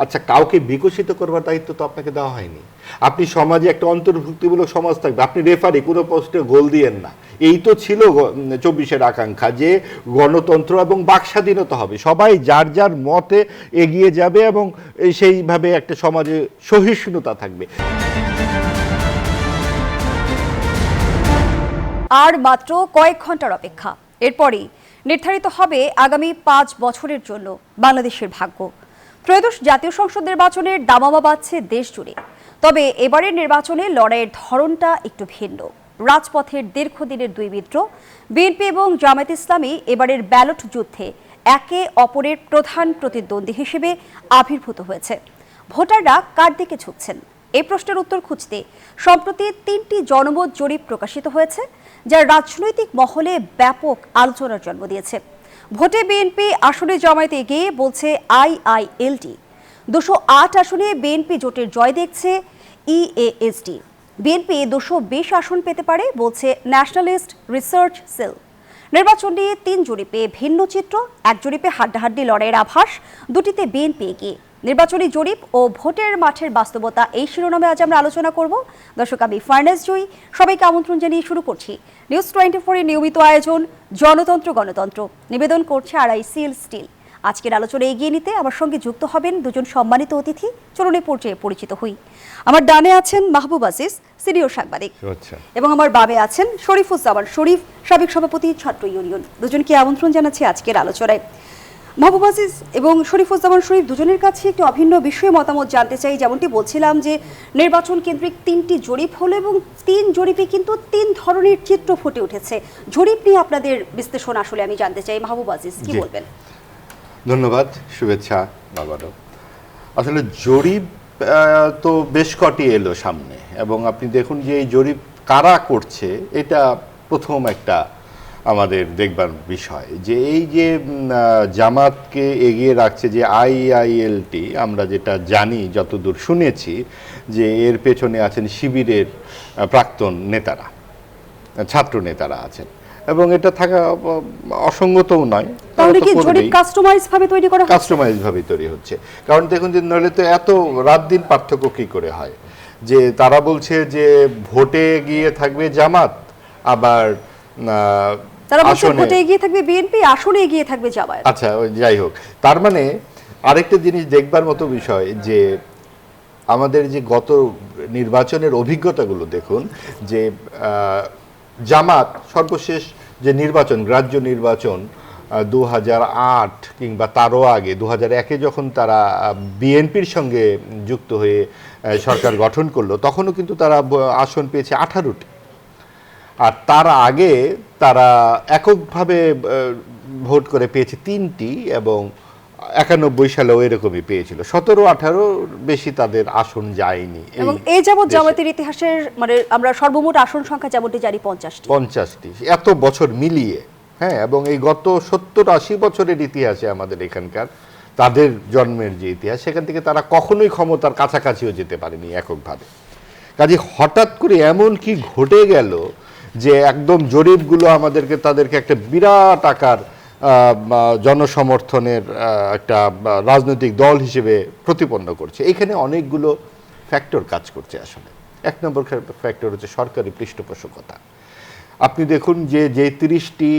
আচ্ছা, কাউকে বিকশিত করবার দায়িত্ব তো আপনাকে দেওয়া হয়নি। আপনি সমাজে একটা অন্তর্ভুক্তিমূলক সমাজ থাকবে, আপনি রেফারি কোনো পোস্টে গোল দিয়েন না। এই তো ছিল ২৪-এর আকাঙ্ক্ষা যে গণতন্ত্র এবং বাকস্বাধীনতা হবে, সবাই যার যার মতে এগিয়ে যাবে এবং সেইভাবে একটা সমাজে সহিষ্ণুতা থাকবে। আর মাত্র কয়েক ঘন্টার অপেক্ষা, এরপরই নির্ধারিত হবে আগামী ৫ বছরের জন্য বাংলাদেশের ভাগ্য। ত্রয়োদশ জাতীয় সংসদ নির্বাচনের দামামা বাজছে দেশ জুড়ে। তবে এবারের নির্বাচনে লড়াইয়ের ধরনটা একটু ভিন্ন। রাজপথের দীর্ঘদিনের দুই মিত্র বিএনপি এবং জামায়াত ইসলামী এবারের ব্যালট যুদ্ধে একে অপরের প্রধান প্রতিদ্বন্দ্বী হিসেবে আবির্ভূত হয়েছে। ভোটাররা কার দিকে ঝুঁকছেন এই প্রশ্নের উত্তর খুঁজতে সম্প্রতি ৩টি জনমত জরিপ প্রকাশিত হয়েছে, যা রাজনৈতিক মহলে ব্যাপক আলোচনার জন্ম দিয়েছে। ভোটে বিএনপি আসনে জামায়াতে এগিয়ে বলছে আইআইএলটি। ২০৮ আসনে বিএনপি জোটের জয় দেখছে ইএএসডি। বিএনপি ২২০ আসন পেতে পারে বলছে ন্যাশনালিস্ট রিসার্চ সেল। নির্বাচন নিয়ে ৩ জরিপে ভিন্ন চিত্র, এক জরিপে হাড্ডাহাড্ডি লড়াইয়ের আভাস, দুটিতে বিএনপি এগিয়ে। নির্বাচনী জরিপ ও ভোটের মাঠের বাস্তবতা, এই শিরোনামে আজ আমরা আলোচনা করব। দর্শক, আমি ফার্নাস জয়ী, সবাইকে আমন্ত্রণ জানিয়ে শুরু করছি নিউজ 24 এর নিয়মিত আয়োজন জনতন্ত্র গণতন্ত্র। নিবেদন করছে আরআইসিএল স্টিল। আজকের আলোচনা এগিয়ে নিতে আমার সঙ্গে যুক্ত হবেন দুজন সম্মানিত অতিথি। চলুন পর্যায়ে পরিচিত হই। আমার ডানে আছেন মাহবুব আজিজ, সিনিয়র সাংবাদিক, এবং আমার বামে আছেন শরীফুজ্জামান শরীফ, সাবেক সভাপতি ছাত্র ইউনিয়ন। দুজনকে আমন্ত্রণ জানাচ্ছি আজকের আলোচনায়। মাহবুব আজিজ এবং শরীফুজ্জামান শরীফ, দুজনের কাছে একটি অভিন্ন বিষয়ে মতামত জানতে চাই। যেমনটি বলছিলাম যে নির্বাচন কেন্দ্রিক ৩টি জরিপ হলো এবং ৩ জরিপে কিন্তু ৩ ধরনের চিত্র ফুটে উঠেছে। জরিপ নিয়ে আপনাদের বিশ্লেষণ আসলে আমি জানতে চাই। মাহবুব আজিজ, কি বলবেন? ধন্যবাদ, শুভেচ্ছা বাবারও। আসলে জরিপ তো বেশ কটি এলো সামনে, এবং আপনি দেখুন যে এই জরিপ কারা করছে, এটা প্রথম একটা আমাদের দেখবার বিষয়। যে এই যে জামাতকে এগিয়ে রাখছে যে আইআইএলটি, আমরা যেটা জানি, যতদূর শুনেছি, যে এর পেছনে আছেন শিবিরের প্রাক্তন নেতারা, ছাত্র নেতারা আছেন, এবং এটা থাকা অসঙ্গতও নয়। তাহলে কি জরিপ কাস্টমাইজ ভাবে তৈরি করা হচ্ছে? কাস্টমাইজ ভাবে তৈরি হচ্ছে, কারণ দেখুন যে নইলে তো এত রাত দিন পার্থক্য কি করে হয়। যে তারা বলছে যে ভোটে গিয়ে থাকবে জামাত, আবার তারা বলছে ভোটে এগিয়ে থাকবে বিএনপি, আসনে এগিয়ে থাকবে জামায়াত। আচ্ছা, যাই হোক, তার মানে আরেকটা জিনিস দেখবার মতো বিষয় যে আমাদের যে গত নির্বাচনের অভিজ্ঞতাগুলো দেখুন, যে জামাত সর্বশেষ যে নির্বাচন, গ্রাহ্য নির্বাচন ২০০৮ কিংবা তারও আগে ২০০১-এ যখন তারা বিএনপির সঙ্গে যুক্ত হয়ে সরকার গঠন করলো, তখনও কিন্তু তারা আসন পেয়েছে 18টি। আর তার আগে তারা এককভাবে ভোট করে পেয়েছে 3টি, এবং 91 সালেও এরকমই পেয়েছিল। 17-18 বেশি তাদের আসন যায়নি। এবং এই যাবৎ জামায়াতের ইতিহাসের মানে আমরা সর্বমোট আসন সংখ্যা যেমনটি জানি 50টি, এত বছর মিলিয়ে। হ্যাঁ, এবং এই গত 70-80 বছরের ইতিহাসে আমাদের এখানকার, তাদের জন্মের যে ইতিহাস, সেখান থেকে তারা কখনোই ক্ষমতার কাছাকাছিও যেতে পারেনি এককভাবে। কাজে হঠাৎ করে এমন কি ঘটে গেল যে একদম জরিপগুলো আমাদেরকে তাদেরকে একটা বিরাট আকার জনসমর্থনের একটা রাজনৈতিক দল হিসেবে প্রতিপন্ন করছে। এখানে অনেকগুলো ফ্যাক্টর কাজ করছে। আসলে 1 নম্বর ফ্যাক্টর হচ্ছে সরকারি পৃষ্ঠপোষকতা। আপনি দেখুন যে 30টি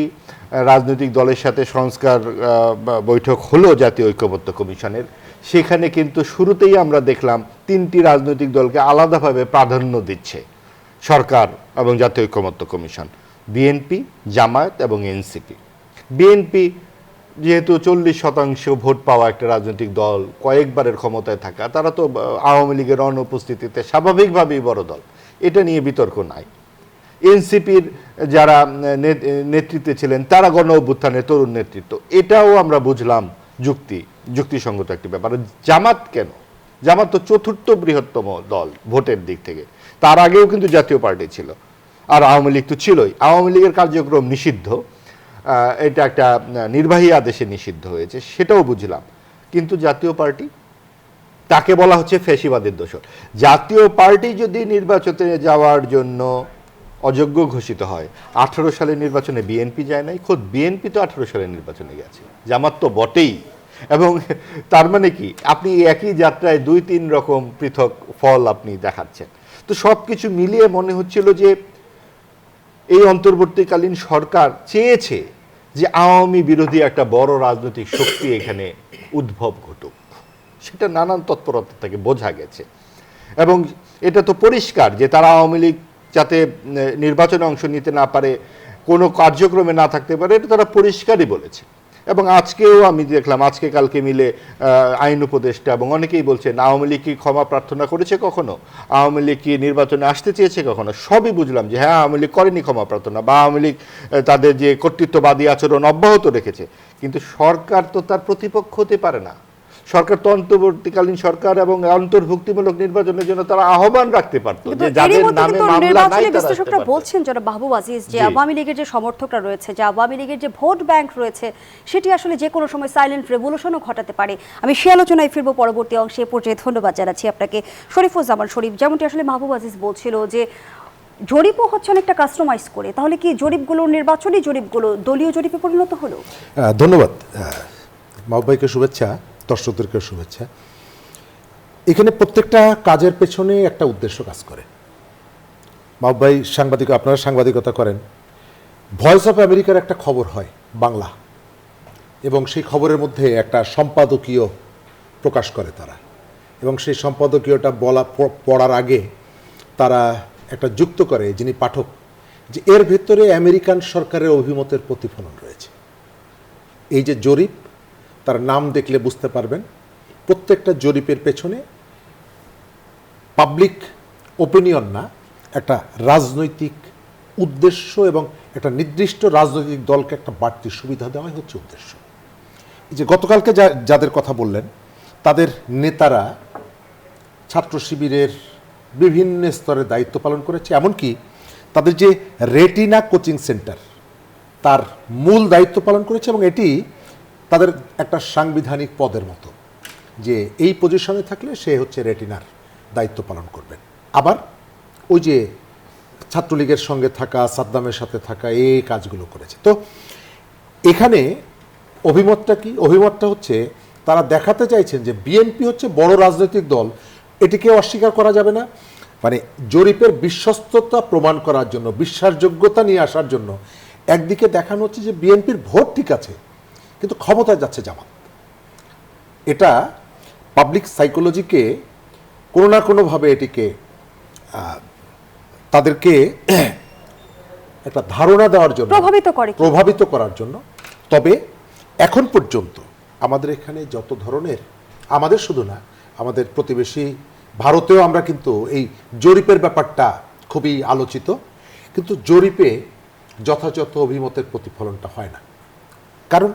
রাজনৈতিক দলের সাথে সংস্কার বৈঠক হলো জাতীয় ঐক্যমত্য কমিশনের, সেখানে কিন্তু শুরুতেই আমরা দেখলাম 3টি রাজনৈতিক দলকে আলাদাভাবে প্রাধান্য দিচ্ছে সরকার এবং জাতীয় ঐক্যমত্য কমিশন: বিএনপি, জামায়াত এবং এনসিপি। বিএনপি যেহেতু 40% ভোট পাওয়া একটা রাজনৈতিক দল, কয়েকবারের ক্ষমতায় থাকা, তারা তো আওয়ামী লীগের অনুপস্থিতিতে স্বাভাবিকভাবেই বড় দল, এটা নিয়ে বিতর্ক নাই। এনসিপির যারা নেতৃত্বে ছিলেন, তারা গণ অভ্যুত্থানের তরুণ নেতৃত্ব, এটাও আমরা বুঝলাম যুক্তিসঙ্গত একটি ব্যাপার। জামাত কেন? জামাত তো 4র্থ বৃহত্তম দল ভোটের দিক থেকে, তার আগেও কিন্তু জাতীয় পার্টি ছিল, আর আওয়ামী লীগ তো ছিলই। আওয়ামী লীগের কার্যক্রম নিষিদ্ধ, এটা একটা নির্বাহী আদেশে নিষিদ্ধ হয়েছে, সেটাও বুঝলাম। কিন্তু জাতীয় পার্টি, তাকে বলা হচ্ছে ফ্যাসিবাদের দোসর। জাতীয় পার্টি যদি নির্বাচনে যাওয়ার জন্য অযোগ্য ঘোষিত হয়, 18 সালের নির্বাচনে বিএনপি যায় নাই, খোদ বিএনপি তো 18 সালের নির্বাচনে গেছে, জামাত তো বটেই। এবং তার মানে কি আপনি একই যাত্রায় 2-3 রকম পৃথক ফল আপনি দেখাচ্ছেন। তো সব কিছু মিলিয়ে মনে হচ্ছিল যে এই অন্তর্বর্তীকালীন সরকার চেয়েছে যে আওয়ামী বিরোধী একটা বড় রাজনৈতিক শক্তি এখানে উদ্ভব ঘটুক। সেটা নানান তৎপরতা থেকে বোঝা গেছে এবং এটা তো পরিষ্কার যে তারা আওয়ামী লীগ যাতে নির্বাচনে অংশ নিতে না পারে, কোনো কার্যক্রমে না থাকতে পারে, এটা তারা পরিষ্কারই বলেছে। এবং আজকেও আমি দেখলাম আজকে কালকে মিলে আইন উপদেষ্টা এবং অনেকেই বলছেন আওয়ামী লীগ কি ক্ষমা প্রার্থনা করেছে কখনো, আওয়ামী লীগ কি নির্বাচনে আসতে চেয়েছে কখনো। সবই বুঝলাম যে হ্যাঁ আওয়ামী লীগ করেনি ক্ষমা প্রার্থনা, বা আওয়ামী লীগ তাদের যে কর্তৃত্ববাদী আচরণ অব্যাহত রেখেছে, কিন্তু সরকার তো তার প্রতিপক্ষ হতে পারে না। সরকার তো অন্তর্বর্তীকালীন সরকার এবং অন্তর্ভুক্তিমূলক নির্বাচনের জন্য তারা আহ্বান রাখতে পারতো যে যাদের নামে মামলা নাই তারা বিশ্লেষকরা বলছেন যারা মাহবুব আজিজ যে আওয়ামী লীগের যে সমর্থকরা রয়েছে, যে আওয়ামী লীগের যে ভোট ব্যাংক রয়েছে, সেটি আসলে যে কোনো সময় সাইলেন্ট রেভলিউশনও ঘটাতে পারে। আমি সে আলোচনায় ফিরবো পরবর্তী অংশে। এ পর্যায়ে ধন্যবাদ জানাচ্ছি আপনাকে শরীফুজ্জামান শরীফ। যেমনটি আসলে মাহবুব আজিজ বলছিল যে জরিপও হচ্ছে অনেকটা কাস্টমাইজ করে, তাহলে কি জরিপগুলো নির্বাচনী জরিপগুলো দলীয় জরিপে পরিণত হলো? ধন্যবাদ মাহবুব ভাইকে, শুভেচ্ছা, দর্শকদেরকে শুভেচ্ছা। এখানে প্রত্যেকটা কাজের পেছনে একটা উদ্দেশ্য কাজ করে। মাহবুব ভাই আপনারা সাংবাদিকতা করেন, ভয়েস অফ আমেরিকার একটা খবর হয় বাংলা, এবং সেই খবরের মধ্যে একটা সম্পাদকীয় প্রকাশ করে তারা, এবং সেই সম্পাদকীয়টা পড়ার আগে তারা একটা যুক্ত করে যিনি পাঠক, যে এর ভেতরে আমেরিকান সরকারের অভিমতের প্রতিফলন রয়েছে। এই যে জরিপ, তার নাম দেখলে বুঝতে পারবেন প্রত্যেকটা জরিপের পেছনে পাবলিক ওপিনিয়ন না, একটা রাজনৈতিক উদ্দেশ্য এবং একটা নির্দিষ্ট রাজনৈতিক দলকে একটা বাড়তি সুবিধা দেওয়াই হচ্ছে উদ্দেশ্য। এই যে গতকালকে যাদের কথা বললেন, তাদের নেতারা ছাত্র শিবিরের বিভিন্ন স্তরে দায়িত্ব পালন করেছে, এমনকি তাদের যে রেটিনা কোচিং সেন্টার তার মূল দায়িত্ব পালন করেছে, এবং এটি তাদের একটা সাংবিধানিক পদের মতো যে এই পজিশনে থাকলে সে হচ্ছে রেটিনার দায়িত্ব পালন করবেন। আবার ওই যে ছাত্রলীগের সঙ্গে থাকা, সাদ্দামের সাথে থাকা, এই কাজগুলো করেছে। তো এখানে অভিমতটা কি? অভিমতটা হচ্ছে তারা দেখাতে চাইছেন যে বিএনপি হচ্ছে বড় রাজনৈতিক দল, এটিকে অস্বীকার করা যাবে না। মানে জরিপের বিশ্বস্ততা প্রমাণ করার জন্য, বিশ্বাসযোগ্যতা নিয়ে আসার জন্য একদিকে দেখানো হচ্ছে যে বিএনপির ভোট ঠিক আছে, কিন্তু ক্ষমতায় যাচ্ছে জামাত। এটা পাবলিক সাইকোলজিকে কোনো না কোনোভাবে এটিকে তাদেরকে একটা ধারণা দেওয়ার জন্য, প্রভাবিত করার জন্য। তবে এখন পর্যন্ত আমাদের এখানে যত ধরনের, আমাদের শুধু না, আমাদের প্রতিবেশী ভারতেও আমরা কিন্তু এই জরিপের ব্যাপারটা খুবই আলোচিত, কিন্তু জরিপে যথাযথ অভিমতের প্রতিফলনটা হয় না। কারণ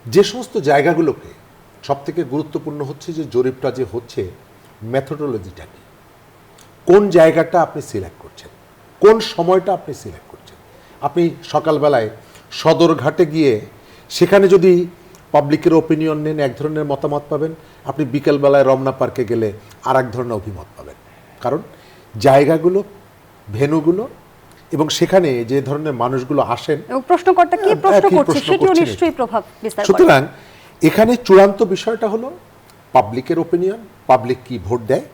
যে সমস্ত জায়গাগুলোকে সবথেকে গুরুত্বপূর্ণ হচ্ছে যে জরিপটা যে হচ্ছে, মেথোডোলজিটা কি, কোন জায়গাটা আপনি সিলেক্ট করছেন, কোন সময়টা আপনি সিলেক্ট করছেন। আপনি সকালবেলায় সদরঘাটে গিয়ে সেখানে যদি পাবলিকের ওপিনিয়ন নেন, এক ধরনের মতামত পাবেন, আপনি বিকেলবেলায় রমনা পার্কে গেলে আর এক ধরনের অভিমত পাবেন। কারণ জায়গাগুলো, ভেন্যুগুলো এবং সেখানে যে ধরনের মানুষগুলো আসেন, প্রশ্নকর্তা কি প্রশ্ন করছে সেটিও নিশ্চয়ই প্রভাব বিস্তার করে। সুতরাং এখানে চূড়ান্ত বিষয়টা হলো পাবলিকের ওপিনিয়ন, পাবলিক কি ভোট দেয়।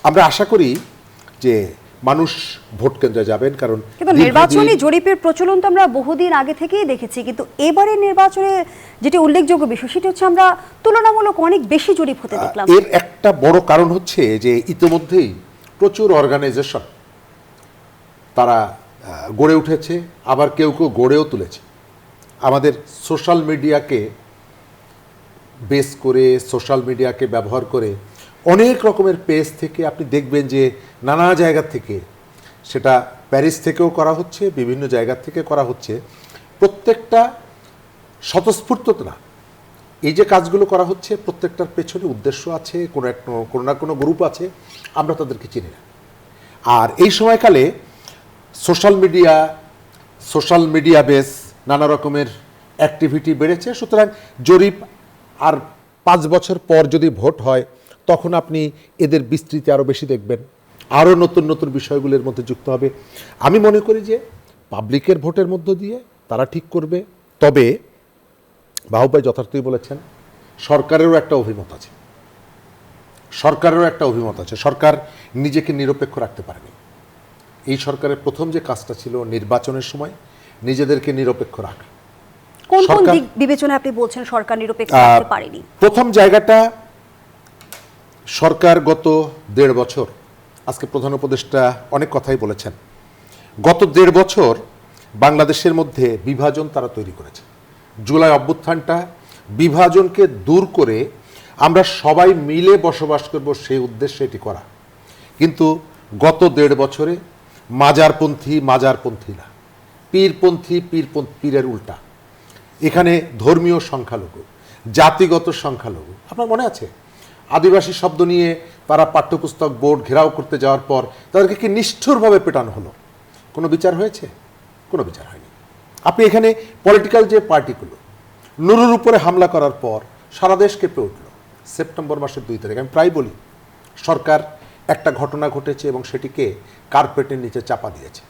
আমরা আশা করি যে মানুষ ভোট কেন্দ্রে যাবেন, কারণ কিন্তু নির্বাচনী জরিপের প্রচলন তো আমরা বহুদিন আগে থেকেই দেখেছি, কিন্তু এবারে নির্বাচনে যেটি উল্লেখযোগ্য বিষয় সেটি হচ্ছে আমরা তুলনামূলক অনেক বেশি জরিপ হতে দেখলাম। এর একটা বড় কারণ হচ্ছে যে ইতিমধ্যেই প্রচুর অর্গানাইজেশন তারা গড়ে উঠেছে, আবার কেউ কেউ গড়েও তুলেছে। আমাদের সোশ্যাল মিডিয়াকে বেস করে, সোশ্যাল মিডিয়াকে ব্যবহার করে অনেক রকমের পেজ থেকে আপনি দেখবেন যে নানা জায়গা থেকে, সেটা প্যারিস থেকেও করা হচ্ছে, বিভিন্ন জায়গা থেকে করা হচ্ছে। প্রত্যেকটা স্বতঃস্ফূর্ত না, এই যে কাজগুলো করা হচ্ছে প্রত্যেকটার পেছনে উদ্দেশ্য আছে, কোনো না কোনো গ্রুপ আছে, আমরা তাদেরকে চিনি না। আর এই সময়কালে সোশ্যাল মিডিয়া বেস নানা রকমের অ্যাক্টিভিটি বেড়েছে। সুতরাং জরিপ আর 5 বছর পর যদি ভোট হয়, তখন আপনি এদের বিস্তৃতি আরও বেশি দেখবেন, আরও নতুন নতুন বিষয়গুলোর মধ্যে যুক্ত হবে। আমি মনে করি যে পাবলিকের ভোটের মধ্য দিয়ে তারা ঠিক করবে। তবে বাহু ভাই যথার্থই বলেছেন, সরকারেরও একটা অভিমত আছে, সরকার নিজেকে নিরপেক্ষ রাখতে পারেনি। এই সরকারের প্রথম যে কাজটা ছিল নির্বাচনের সময় নিজেদেরকে নিরপেক্ষ রাখা। কোন কোন সরকার- দিক বিবেচনায় আপনি বলছেন সরকার নিরপেক্ষ থাকতে পারেনি? প্রথম জায়গাটা, সরকার গত 1.5 বছর, আজকে প্রধান উপদেষ্টা অনেক কথাই বলেছেন, গত 1.5 বছর বাংলাদেশের মধ্যে বিভাজন তারা তৈরি করেছে। জুলাই অভ্যুত্থানটা বিভাজনকে দূর করে আমরা সবাই মিলে বসবাস করব সেই উদ্দেশ্যে এটি করা। কিন্তু গত 1.5 বছরে মাজারপন্থী না, পীরের উল্টা, এখানে ধর্মীয় সংখ্যালঘু, জাতিগত সংখ্যালঘু। আপনার মনে আছে আদিবাসী শব্দ নিয়ে তারা পাঠ্যপুস্তক বোর্ড ঘেরাও করতে যাওয়ার পর তাদেরকে কি নিষ্ঠুরভাবে পেটানো হলো? কোনো বিচার হয়েছে? কোনো বিচার হয়নি। আপনি এখানে পলিটিক্যাল যে পার্টিগুলো নুরুর উপরে হামলা করার পর সারা দেশ কেঁপে উঠল। সেপ্টেম্বর মাসের 2 তারিখ, আমি প্রায় বলি সরকার একটা ঘটনা ঘটেছে এবং সেটিকে কার্পেটের নিচে চাপা দিয়েছে।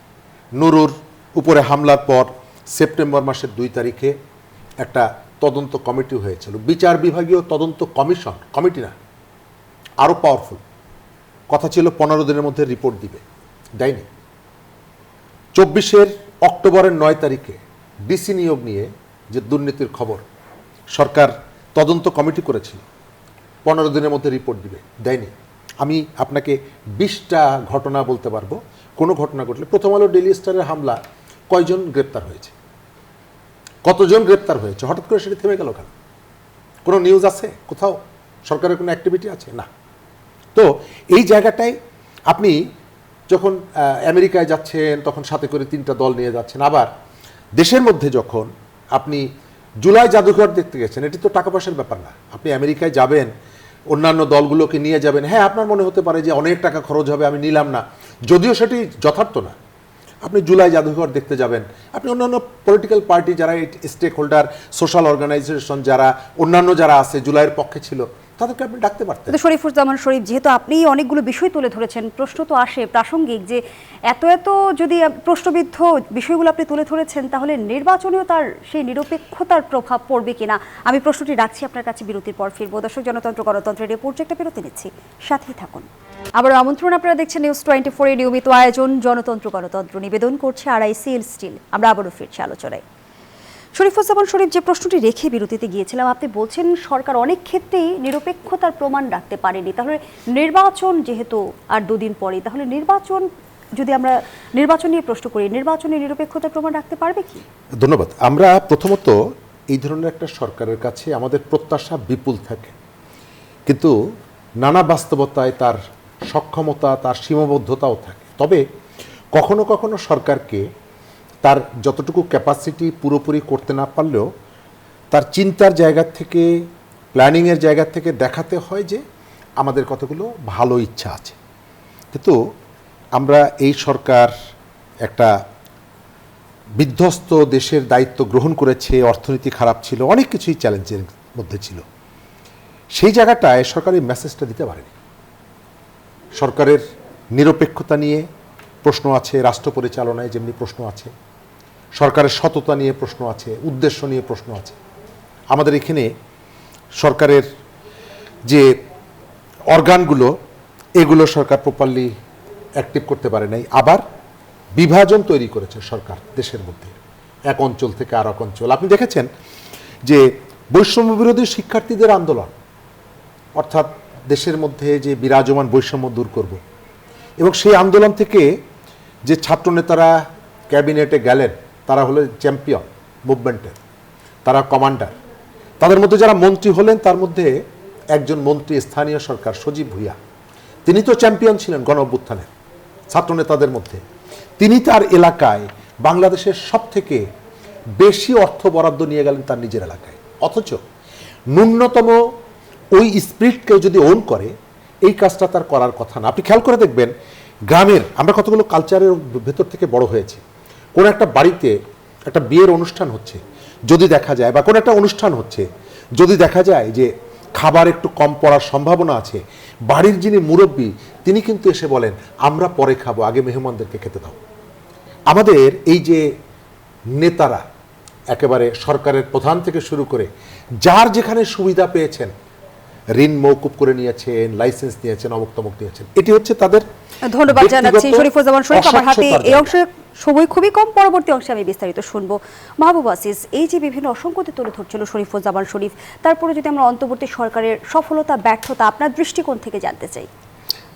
নুরুর উপরে হামলার পর সেপ্টেম্বর মাসের 2 তারিখে একটা তদন্ত কমিটি হয়েছিল, বিচার বিভাগীয় তদন্ত কমিটি না, আরও পাওয়ারফুল। কথা ছিল 15 দিনের মধ্যে রিপোর্ট দিবে, দেয়নি। 24 অক্টোবরের 9 তারিখে ডিসি নিয়োগ নিয়ে যে দুর্নীতির খবর, সরকার তদন্ত কমিটি করেছিল, 15 দিনের মধ্যে রিপোর্ট দিবে, দেয়নি। আমি আপনাকে 20টা ঘটনা বলতে পারবো, কোনো ঘটনা ঘটলে। প্রথম আলো ডেইলি স্টারের হামলা কয়জন গ্রেপ্তার হয়েছে, কতজন গ্রেপ্তার হয়েছে, হঠাৎ করে সেটা থেমে গেল কেন? কোনো নিউজ আছে কোথাও? সরকারের কোনো অ্যাক্টিভিটি আছে? না। তো এই জায়গাটায় আপনি যখন আমেরিকায় যাচ্ছেন তখন সাথে করে 3টা দল নিয়ে যাচ্ছেন, আবার দেশের মধ্যে যখন আপনি জুলাই জাদুঘর দেখতে গেছেন, এটি তো টাকা পয়সার ব্যাপার না। আপনি আমেরিকায় যাবেন, অন্যান্য দলগুলোকে নিয়ে যাবেন, হ্যাঁ আপনার মনে হতে পারে যে অনেক টাকা খরচ হবে, আমি নিলাম না, যদিও সেটি যথার্থ না। আপনি জুলাই জাদুঘর দেখতে যাবেন, আপনি অন্যান্য পলিটিক্যাল পার্টি যারা স্টেক হোল্ডার, সোশ্যাল অর্গানাইজেশন যারা অন্যান্য যারা আছে জুলাইয়ের পক্ষে ছিল, তাদেরকে আপনি ডাকতে পারতেন। কিন্তু শরীফুজ্জামান শরীফ, যেহেতু আপনি অনেকগুলো বিষয় তুলে ধরেছেন, প্রশ্ন তো আসে প্রাসঙ্গিক যে এত যদি প্রশ্নবিদ্ধ বিষয়গুলো আপনি তুলে ধরেছেন, তাহলে নির্বাচনেও তার সেই নিরপেক্ষতার প্রভাব পড়বে কিনা? আমি প্রশ্নটি রাখছি আপনার কাছে, বিরতির পর ফিরবো। দর্শক, জনতন্ত্র গণতন্ত্র রেডিও প্রজেক্টে বিরতি নিচ্ছি, সাথেই থাকুন। আবার আমন্ত্রণ, আপনারা দেখছেন নিউজ 24 এর নিয়মিত আয়োজন জনতন্ত্র গণতন্ত্র, নিবেদন করছে RICL স্টিল। আমরা আবারও ফিরছি আলোচনায়। শরীফুজ্জামান শরীফ, যে প্রশ্নটি রেখে বিরতিতে গিয়েছিলাম, আপনি বলছেন সরকার অনেক ক্ষেত্রেই নিরপেক্ষতার প্রমাণ রাখতে পারেনি, তাহলে নির্বাচন যেহেতু আর 2 দিন পরে, তাহলে নির্বাচন যদি আমরা নির্বাচন নিয়ে প্রশ্ন করি, নির্বাচনে নিরপেক্ষতার প্রমাণ রাখতে পারবে কি? ধন্যবাদ। আমরা প্রথমত এই ধরনের একটা সরকারের কাছে আমাদের প্রত্যাশা বিপুল থাকে, কিন্তু নানা বাস্তবতায় তার সক্ষমতা, তার সীমাবদ্ধতাও থাকে। তবে কখনো কখনো সরকারকে তার যতটুকু ক্যাপাসিটি পুরোপুরি করতে না পারলেও তার চিন্তার জায়গা থেকে, প্ল্যানিংয়ের জায়গা থেকে দেখাতে হয় যে আমাদের কতগুলো ভালো ইচ্ছা আছে। কিন্তু আমরা এই সরকার একটা বিধ্বস্ত দেশের দায়িত্ব গ্রহণ করেছে, অর্থনীতি খারাপ ছিল, অনেক কিছুই চ্যালেঞ্জের মধ্যে ছিল। সেই জায়গাটায় সরকার এই মেসেজটা দিতে পারেনি। সরকারের নিরপেক্ষতা নিয়ে প্রশ্ন আছে, রাষ্ট্র পরিচালনায় যেমনি প্রশ্ন আছে, সরকারের সততা নিয়ে প্রশ্ন আছে, উদ্দেশ্য নিয়ে প্রশ্ন আছে। আমাদের এখানে সরকারের যে অর্গানগুলো, এগুলো সরকার প্রপারলি অ্যাক্টিভ করতে পারে নাই। আবার বিভাজন তৈরি করেছে সরকার দেশের মধ্যে, এক অঞ্চল থেকে আর এক অঞ্চল। আপনি দেখেছেন যে বৈষম্য বিরোধী শিক্ষার্থীদের আন্দোলন, অর্থাৎ দেশের মধ্যে যে বিরাজমান বৈষম্য দূর করব, এবং সেই আন্দোলন থেকে যে ছাত্রনেতারা ক্যাবিনেটে গেলেন, তারা হলেন চ্যাম্পিয়ন মুভমেন্টের, তারা কমান্ডার। তাদের মধ্যে যারা মন্ত্রী হলেন, তার মধ্যে একজন মন্ত্রী স্থানীয় সরকার, সজীব ভুইয়া, তিনি তো চ্যাম্পিয়ন ছিলেন গণ অভ্যুত্থানের ছাত্রনেতাদের মধ্যে। তিনি তার এলাকায় বাংলাদেশের সব থেকে বেশি অর্থ বরাদ্দ নিয়ে গেলেন তার নিজের এলাকায়। অথচ ন্যূনতম ওই স্পিরিটকে যদি ওন করে, এই কাজটা তার করার কথা না। আপনি খেয়াল করে দেখবেন, গ্রামের আমরা কতগুলো কালচারের ভেতর থেকে বড় হয়েছি। কোনো একটা বাড়িতে একটা বিয়ের অনুষ্ঠান হচ্ছে, যদি দেখা যায়, বা কোনো একটা অনুষ্ঠান হচ্ছে, যদি দেখা যায় যে খাবার একটু কম পড়ার সম্ভাবনা আছে, বাড়ির যিনি মুরব্বী তিনি কিন্তু এসে বলেন, আমরা পরে খাবো, আগে মেহমানদেরকে খেতে দাও। আমাদের এই যে নেতারা একেবারে সরকারের প্রধান থেকে শুরু করে যার যেখানে সুবিধা পেয়েছেন, ঋণ মৌকুব করে নিয়েছেন, লাইসেন্স নিয়েছেন, অমুক তমুক নিয়েছেন, এটি হচ্ছে তাদের ধন্যবাদ জানাচ্ছি ব্যক্তিগত শরীফুজ্জামান শরীফ। আমার হাতে অস্বচ্ছতার এই জায়গা। অংশে সময় খুবই কম, পরবর্তী অংশে আমি বিস্তারিত শুনবো। মাহবুব আসিস, এই যে বিভিন্ন অসংগতি তুলে ধরছিল শরীফুজ্জামান শরীফ, তারপরে যদি আমরা অন্তর্বর্তী সরকারের সফলতা ব্যর্থতা আপনার দৃষ্টিকোণ থেকে জানতে চাই।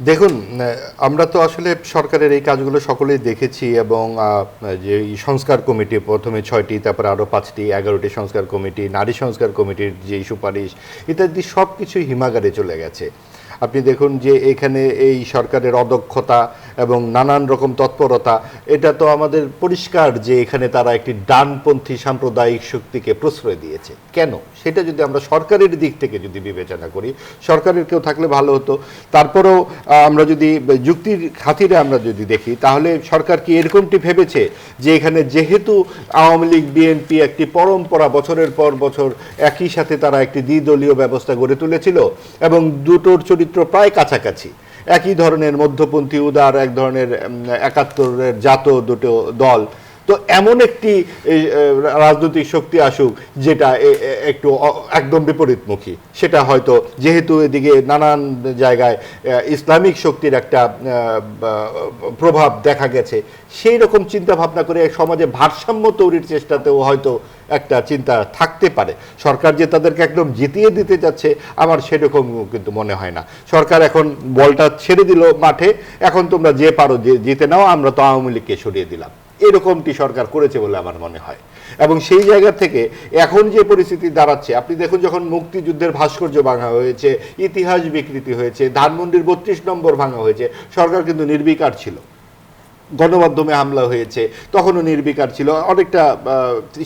দেখুন, আমরা তো আসলে সরকারের এই কাজগুলো সকলেই দেখেছি, এবং যে এই সংস্কার কমিটি প্রথমে 6টি, তারপরে আরও 5টি, 11টি সংস্কার কমিটি, নারী সংস্কার কমিটির যে সুপারিশ ইত্যাদি সব কিছুই হিমাগারে চলে গেছে। আপনি দেখুন যে এখানে এই সরকারের অদক্ষতা এবং নানান রকম তৎপরতা, এটা তো আমাদের পরিষ্কার যে এখানে তারা একটি ডানপন্থী সাম্প্রদায়িক শক্তিকে প্রশ্রয় দিয়েছে। কেন? সেটা যদি আমরা সরকারের দিক থেকে যদি বিবেচনা করি, সরকারের কেউ থাকলে ভালো হতো। তারপরেও আমরা যদি যুক্তির খাতিরে আমরা যদি দেখি, তাহলে সরকার কি এরকমটি ভেবেছে যে এখানে যেহেতু আওয়ামী লীগ বিএনপি একটি পরম্পরা বছরের পর বছর একই সাথে তারা একটি দ্বিদলীয় ব্যবস্থা গড়ে তুলেছিল এবং দুটোর চরিত্র প্রায় কাছাকাছি, একই ধরনের মধ্যপন্থী উদার এক ধরনের 71-এর জাত দুটো দল, তো এমন একটি রাজনৈতিক শক্তি আসুক যেটা একটু একদম বিপরীতমুখী, সেটা হয়তো যেহেতু এদিকে নানান জায়গায় ইসলামিক শক্তির একটা প্রভাব দেখা গেছে, সেই রকম চিন্তা ভাবনা করে সমাজে ভারসাম্য তৈরির চেষ্টাতেও হয়তো একটা চিন্তা থাকতে পারে। সরকার যে তাদেরকে একদম জিতিয়ে দিতে যাচ্ছে আমার সেরকম কিন্তু মনে হয় না। সরকার এখন বলটা ছেড়ে দিল মাঠে, এখন তোমরা যে পারো জিতে নাও, আমরা তো আওয়ামী লীগকে সরিয়ে দিলাম, এরকমটি সরকার করেছে বলে আমার মনে হয়। এবং সেই জায়গা থেকে এখন যে পরিস্থিতি দাঁড়াচ্ছে, আপনি দেখুন যখন মুক্তিযুদ্ধের ভাস্কর্য ভাঙা হয়েছে, ইতিহাস বিকৃতি হয়েছে, ধানমন্ডির 32 নম্বর ভাঙা হয়েছে, সরকার কিন্তু নির্বিকার ছিল। গণমাধ্যমে হামলা হয়েছে, তখনও নির্বিকার ছিল অনেকটা।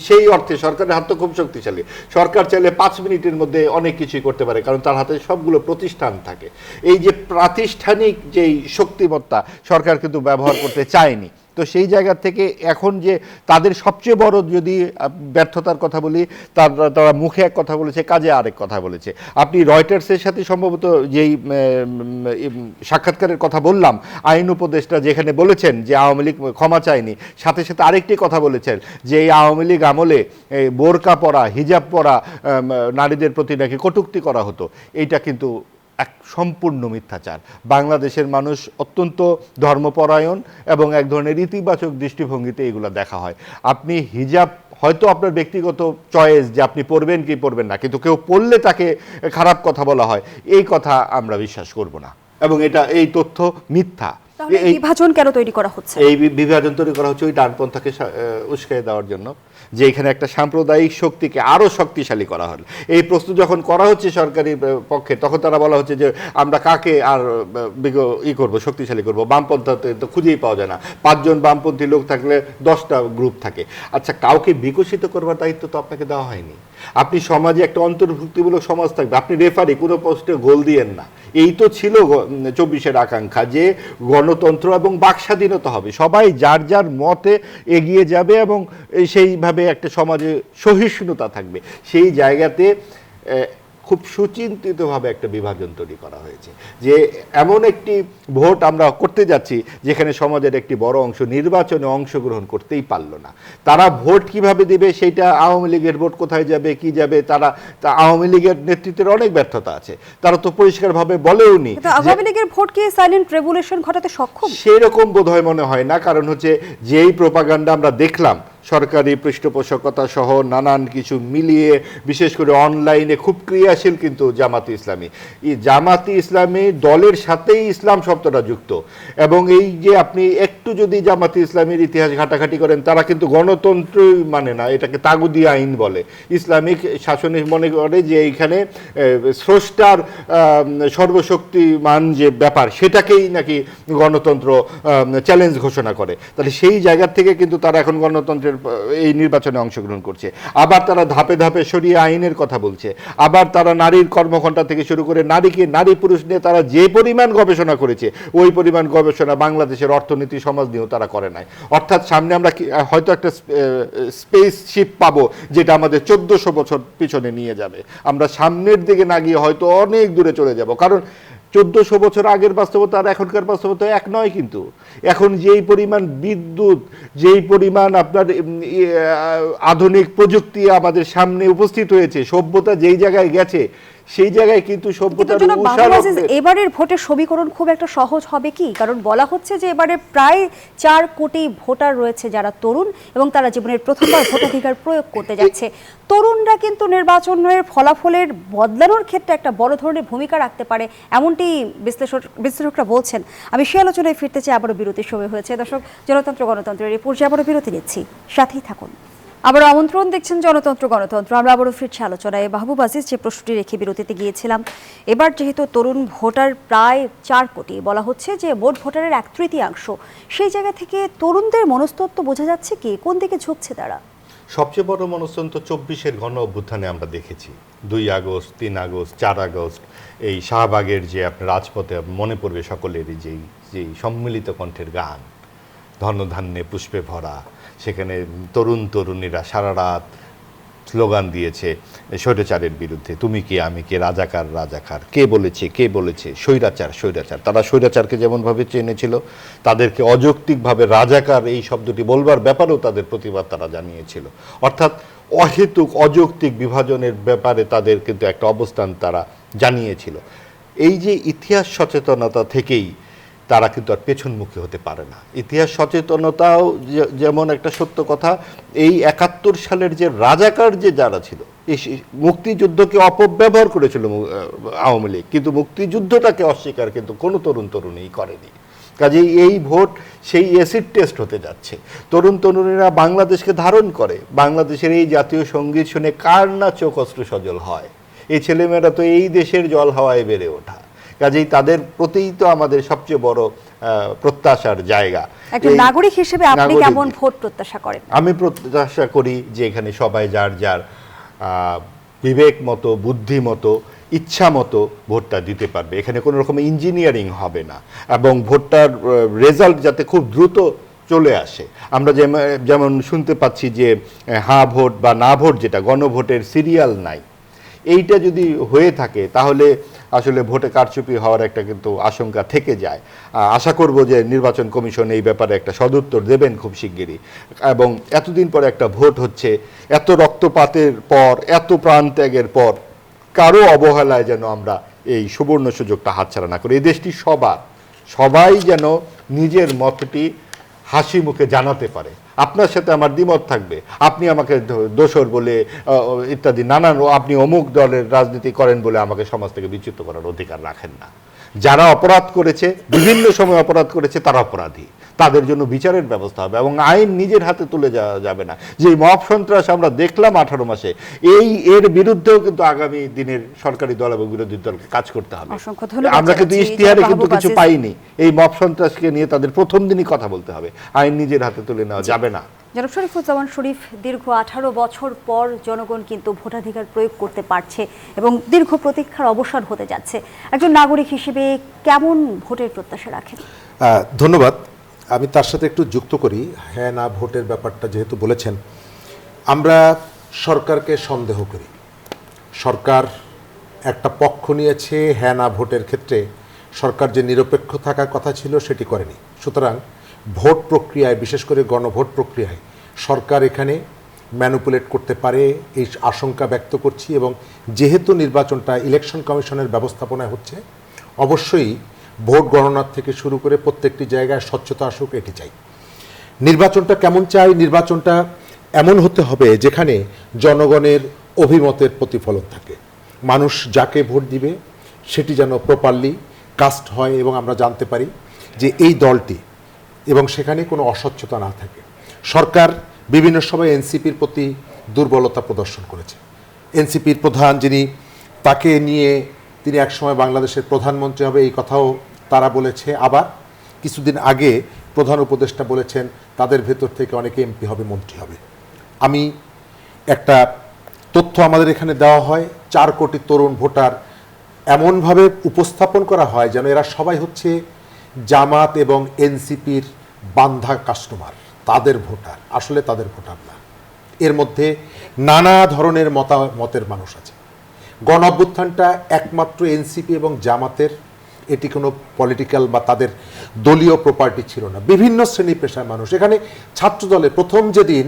সেই অর্থে সরকারের হাত তো খুব শক্তিশালী। সরকার চাইলে 5 মিনিটের মধ্যে অনেক কিছুই করতে পারে, কারণ তার হাতে সবগুলো প্রতিষ্ঠান থাকে। এই যে প্রাতিষ্ঠানিক যেই শক্তিমত্তা সরকার কিন্তু ব্যবহার করতে চায়নি। তো সেই জায়গা থেকে এখন যে তাদের সবচেয়ে বড় যদি ব্যর্থতার কথা বলি, তারা মুখে এক কথা বলেছে, কাজে আরেক কথা বলেছে। আপনি রয়টার্সের সাথে সম্ভবত যেই সাক্ষাৎকারের কথা বললাম, আইন উপদেষ্টা যেখানে বলেছেন যে আওয়ামী লীগ ক্ষমা চায়নি, সাথে সাথে আরেকটি কথা বলেছেন যে এই আওয়ামী লীগ আমলে বোরকা পরা, হিজাব পরা নারীদের প্রতি নাকি কটূক্তি করা হতো। এইটা কিন্তু এক সম্পূর্ণ মিথ্যাচার। বাংলাদেশের মানুষ অত্যন্ত ধর্মপরায়ণ এবং এক ধরনের ইতিবাচক দৃষ্টিভঙ্গিতে এগুলো দেখা হয়। আপনি হিজাব হয়তো আপনার ব্যক্তিগত চয়েস যে আপনি পড়বেন কি পড়বেন না, কিন্তু কেউ পড়লে তাকে খারাপ কথা বলা হয়, এই কথা আমরা বিশ্বাস করব না, এবং এই তথ্য মিথ্যা। এই বিভাজন কেন তৈরি করা হচ্ছে? এই বিভাজন তৈরি করা হচ্ছে ওই ডানপন্থাকে উস্কাই দেওয়ার জন্য, যে এখানে একটা সাম্প্রদায়িক শক্তিকে আরো শক্তিশালী করা হল। এই প্রশ্ন যখন করা হচ্ছে সরকারি পক্ষে, তখন তারা বলা হচ্ছে যে আমরা কাকে আর করব, শক্তিশালী করব। বামপন্থাতে তো খুঁজেই পাওয়া যায় না, 5 জন বামপন্থী লোক থাকলে 10টা গ্রুপ থাকে। আচ্ছা, কাউকে বিকশিত করবার দায়িত্ব তো আপনাকে দেওয়া হয়নি। আপনি সমাজে একটা অন্তর্ভুক্তিমূলক সমাজ থাকবে, আপনি রেফারি, কোনো পোস্টে গোল দিয়েন না। এই তো ছিল 24-এর আকাঙ্ক্ষা, যে গণতন্ত্র এবং বাকস্বাধীনতা হবে, সবাই যার যার মতে এগিয়ে যাবে এবং সেইভাবে একটা সমাজে সহিষ্ণুতা থাকবে। সেই জায়গাতে খুব সুচিন্তিতভাবে একটা বিভাজন তৈরি করা হয়েছে, যে এমন একটি ভোট আমরা করতে যাচ্ছি যেখানে সমাজের একটি বড় অংশ নির্বাচনে অংশগ্রহণ করতেই পারল না। তারা ভোট কিভাবে দিবে, সেইটা আওয়ামী লীগের ভোট কোথায় যাবে, কি যাবে, তা আওয়ামী লীগের নেতৃত্বের অনেক ব্যর্থতা আছে, তারা তো পরিষ্কারভাবে বলেওনি। আওয়ামী লীগের ভোট কি সাইলেন্ট রেভলিউশন ঘটাতে সক্ষম? সেরকম বোধহয় মনে হয় না, কারণ হচ্ছে যেই প্রোপাগান্ডা আমরা দেখলাম সরকারি পৃষ্ঠপোষকতা সহ নানান কিছু মিলিয়ে, বিশেষ করে অনলাইনে খুব ক্রিয়াশীল কিন্তু জামাতি ইসলামী। এই জামাতি ইসলামী দলের সাথেই ইসলাম শব্দটা যুক্ত, এবং এই যে আপনি একটু যদি জামাতি ইসলামীর ইতিহাস ঘাটাঘাটি করেন, তারা কিন্তু গণতন্ত্রই মানে না, এটাকে তাগুদি আইন বলে। ইসলামিক শাসনে মনে করে যে এইখানে স্রষ্টার সর্বশক্তিমান যে ব্যাপার, সেটাকেই নাকি গণতন্ত্র চ্যালেঞ্জ ঘোষণা করে। তাহলে সেই জায়গা থেকে কিন্তু তারা এখন গণতন্ত্রের এই নির্বাচনে অংশগ্রহণ করছে। আবার তারা ধাপে ধাপে শরিয়া আইনের কথা বলছে, আবার তারা নারীর কর্মঘণ্টা থেকে শুরু করে নারী পুরুষ নিয়ে তারা যে পরিমাণ গবেষণা করেছে, ওই পরিমাণ গবেষণা বাংলাদেশের অর্থনীতি সমাজ নিয়েও তারা করে নাই। অর্থাৎ সামনে আমরা হয়তো একটা স্পেসশিপ পাবো যেটা আমাদের 1400 বছর পিছনে নিয়ে যাবে। আমরা সামনের দিকে না গিয়ে হয়তো অনেক দূরে চলে যাব, কারণ 1400 বছর আগের বাস্তবতা আর এখনকার বাস্তবতা এক নয়। কিন্তু এখন যেই পরিমাণ বিদ্যুৎ, যেই পরিমাণ আপনার আধুনিক প্রযুক্তি আমাদের সামনে উপস্থিত হয়েছে, সভ্যতা যেই জায়গায় গেছে, সেই জায়গায় কিন্তু সভ্যতার এবারের ভোটের সমীকরণ খুব একটা সহজ হবে কি? কারণ বলা হচ্ছে যে এবারে প্রায় 4 কোটি ভোটার রয়েছে যারা তরুণ, এবং তারা জীবনের প্রথমবার ভোটাধিকার প্রয়োগ করতে যাচ্ছে। তরুণরা কিন্তু নির্বাচনের ফলাফলের বদলানোর ক্ষেত্রে একটা বড় ধরনের ভূমিকা রাখতে পারে, এমনটি বিশ্লেষকরা বলছেন। আমি সে আলোচনায় ফিরতে চাই, আবারও বিরতির সময় হয়েছে। দর্শক, জনতন্ত্র গণতন্ত্রের এই পর্যায়ে আবারও বিরতি নিচ্ছি, সাথেই থাকুন। আবার আমন্ত্রণ, দেখছেন জনতন্ত্র গণতন্ত্র। আমরা আবারও ফিরছি আলোচনায়। মাহবুব আজিজ, যে প্রশ্নটি রেখে বিরতিতে গিয়েছিলাম, এবার যেহেতু তরুণ ভোটার প্রায় 4 কোটি, বলা হচ্ছে যে মোট ভোটারের 1/3, সেই জায়গা থেকে তরুণদের মনস্তত্ত্ব বোঝা যাচ্ছে কি, কোন দিকে ঝুঁকছে তারা? সবচেয়ে বড় মনস্তত্ত্ব 24-এর গণ অভ্যুত্থানে আমরা দেখেছি। 2 আগস্ট, 3 আগস্ট, 4 আগস্ট, এই শাহবাগের যে আপনার রাজপথে মনে পড়বে সকলেরই যেই সম্মিলিত কণ্ঠের গান, ধনধান্যে পুষ্পে ভরা, সেখানে তরুণীরা সারা রাত স্লোগান দিয়েছে স্বৈরাচারের বিরুদ্ধে, তুমি কে আমি কে, রাজাকার রাজাকার, কে বলেছে স্বৈরাচার স্বৈরাচার। তারা স্বৈরাচারকে যেমনভাবে চেনেছিল, তাদেরকে অযৌক্তিকভাবে রাজাকার এই শব্দটি বলবার ব্যাপারেও তাদের প্রতিবাদ তারা জানিয়েছিল। অর্থাৎ অহেতুক অযৌক্তিক বিভাজনের ব্যাপারে তাদের কিন্তু একটা অবস্থান তারা জানিয়েছিল। এই যে ইতিহাস সচেতনতা থেকেই তারা কিন্তু আর পেছনমুখী হতে পারে না। ইতিহাস সচেতনতাও যেমন একটা সত্য কথা, এই 71 সালের যে রাজাকার যে যারা ছিল, এই মুক্তিযুদ্ধকে অপব্যবহার করেছিল আওয়ামী লীগ, কিন্তু মুক্তিযুদ্ধটাকে অস্বীকার কিন্তু কোনো তরুণীই করেনি। কাজেই এই ভোট সেই অ্যাসিড টেস্ট হতে যাচ্ছে। তরুণীরা বাংলাদেশকে ধারণ করে, বাংলাদেশের এই জাতীয় সঙ্গীত শুনে কার না চোখ অশ্রু সজল হয়। এই ছেলেমেয়েরা তো এই দেশের জল হাওয়ায় বেড়ে ওঠা, কাজেই তাদের প্রতিই তো আমাদের সবচেয়ে বড় প্রত্যাশার জায়গা। একজন নাগরিক হিসেবে আপনি কেমন ভোট প্রত্যাশা করেন? আমি প্রত্যাশা করি যে এখানে সবাই যার যার বিবেক মতো, বুদ্ধি মতো, ইচ্ছা মতো ভোটটা দিতে পারবে। এখানে কোনো রকম ইঞ্জিনিয়ারিং হবে না, এবং ভোটটার রেজাল্ট যাতে খুব দ্রুত চলে আসে। আমরা যেমন শুনতে পাচ্ছি যে হ্যাঁ ভোট বা না ভোট, যেটা গণভোটের সিরিয়াল নাই, এইটা যদি হয়ে থাকে তাহলে আসলে ভোটে কারচুপি হওয়ার একটা কিন্তু আশঙ্কা থেকে যায়। আশা করব যে নির্বাচন কমিশন এই ব্যাপারে একটা সদুত্তর দেবেন খুব শিগগিরই। এবং এতদিন পরে একটা ভোট হচ্ছে, এত রক্তপাতের পর, এত প্রাণত্যাগের পর কারো অবহেলায় যেন আমরা এই সুবর্ণ সুযোগটা হাতছাড়া না করি। এই দেশটি সবাই যেন নিজের মতটি হাসি মুখে জানাতে পারে। আপনার সাথে আমার দ্বিমত থাকবে, আপনি আমাকে দোসর বলে ইত্যাদি নানান, আপনি অমুক দলের রাজনীতি করেন বলে আমাকে সমাজ থেকে বিচ্যুত করার অধিকার রাখেন না। যারা অপরাধ করেছে, বিভিন্ন সময় অপরাধ করেছে, তারা অপরাধী, তাদের জন্য বিচারের ব্যবস্থা হবে, এবং আইন নিজের হাতে তুলে যাওয়া যাবে না। যে মব সন্ত্রাস আমরা দেখলাম 18 মাসে, এর বিরুদ্ধেও কিন্তু আগামী দিনের সরকারি দল এবং বিরোধী দলকে কাজ করতে হবে। আমরা কিন্তু ইশতেহারে কিন্তু কিছু পাইনি। এই মব সন্ত্রাসকে নিয়ে তাদের প্রথম দিনই কথা বলতে হবে, আইন নিজের হাতে তুলে নেওয়া যাবে না। জনাব শরীফুজ্জামান শরীফ, দীর্ঘ 18 বছর পর জনগণ কিন্তু ভোটাধিকার প্রয়োগ করতে পারছে এবং দীর্ঘ প্রতীক্ষার অবসান হতে যাচ্ছে। একজন নাগরিক হিসেবে কেমন ভোটের প্রত্যাশা রাখেন? ধন্যবাদ। আমি তার সাথে একটু যুক্ত করি, হ্যাঁ না ভোটের ব্যাপারটা যেহেতু বলেছেন, আমরা সরকারকে সন্দেহ করি। সরকার একটা পক্ষ নিয়েছে হ্যাঁ না ভোটের ক্ষেত্রে, সরকার যে নিরপেক্ষ থাকার কথা ছিল সেটি করেনি। সুতরাং ভোট প্রক্রিয়ায়, বিশেষ করে গণভোট প্রক্রিয়ায় সরকার এখানে ম্যানিপুলেট করতে পারে এই আশঙ্কা ব্যক্ত করছি। এবং যেহেতু নির্বাচনটা ইলেকশন কমিশনের ব্যবস্থাপনায় হচ্ছে, অবশ্যই ভোট গণনার থেকে শুরু করে প্রত্যেকটি জায়গায় স্বচ্ছতা আসুক, এটি চাই। নির্বাচনটা কেমন চাই? নির্বাচনটা এমন হতে হবে যেখানে জনগণের অভিমতের প্রতিফলন থাকে। মানুষ যাকে ভোট দিবে সেটি যেন প্রপারলি কাস্ট হয় এবং আমরা জানতে পারি যে এই দলটি, এবং সেখানে কোনো অস্বচ্ছতা না থাকে। সরকার বিভিন্ন সময় এনসিপির প্রতি দুর্বলতা প্রদর্শন করেছে। এনসিপির প্রধান যিনি, তাকে নিয়ে তিনি একসময় বাংলাদেশের প্রধানমন্ত্রী হবে এই কথাও তারা বলেছে। আবার কিছুদিন আগে প্রধান উপদেষ্টা বলেছেন তাদের ভেতর থেকে অনেকে এমপি হবে, মন্ত্রী হবে। আমি একটা তথ্য আমাদের এখানে দেওয়া হয়, 4 কোটি তরুণ ভোটার এমনভাবে উপস্থাপন করা হয় যেন এরা সবাই হচ্ছে জামাত এবং এনসিপির বান্ধা কাস্টমার, তাদের ভোটার। আসলে তাদের ভোটার না, এর মধ্যে নানা ধরনের মতের মানুষ আছে। গণ অভ্যুত্থানটা একমাত্র এনসিপি এবং জামাতের এটি কোনো পলিটিক্যাল বা তাদের দলীয় প্রপার্টি ছিল না। বিভিন্ন শ্রেণী পেশার মানুষ এখানে ছাত্র দলে প্রথম যেদিন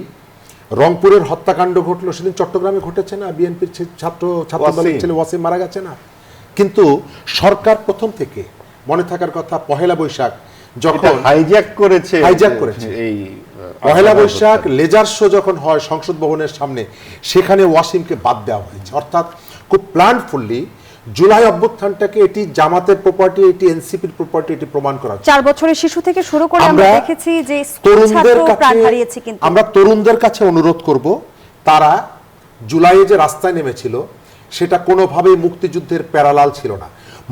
রংপুরের হত্যাকাণ্ড ঘটলো সেদিন চট্টগ্রামে ঘটেছে না, বিএনপির ছাত্রদলের ছেলে ওয়াসিম মারা গেছে না। কিন্তু সরকার প্রথম থেকে মনে থাকার কথা পহেলা বৈশাখ যখন হাইজ্যাক করেছে এই পহেলা বৈশাখ লেজার শো যখন হয় সংসদ ভবনের সামনে, সেখানে ওয়াসিমকে বাদ দেওয়া হয়েছে। অর্থাৎ খুব প্ল্যানফুলি জুলাই অভ্যুত্থানটাকে এটি জামাতের প্রপার্টি, এটি এনসিপির প্রপার্টি, এটি প্রমাণ করা। 4 বছরের শিশু থেকে শুরু করে আমরা দেখেছি যে তরুণদের প্রাণ হারিয়েছে। কিন্তু আমরা তরুণদের কাছে অনুরোধ করব, তারা জুলাইয়ে যে রাস্তায় নেমেছিল সেটা কোনোভাবেই মুক্তিযুদ্ধের প্যারালাল ছিল না।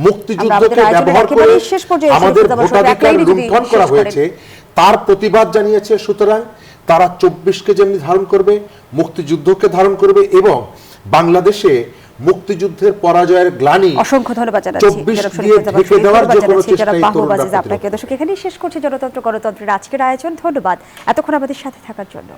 মুক্তিযুদ্ধকে ব্যবহার করে আমাদের ভোটাধিকার লুণ্ঠন করা হয়েছে, তার প্রতিবাদ জানিয়েছে। সুতরাং তারা 24কে যেমনি ধারণ করবে, মুক্তিযুদ্ধকে ধারণ করবে এবং বাংলাদেশে মুক্তিযুদ্ধের পরাজয়ের গ্লানি অসংখ্য ধন্যবাদ জানাচ্ছি আপনাকে। দর্শক, এখানেই শেষ করছি জনতন্ত্র গণতন্ত্রের আজকের আয়োজন। ধন্যবাদ এতক্ষণ আমাদের সাথে থাকার জন্য।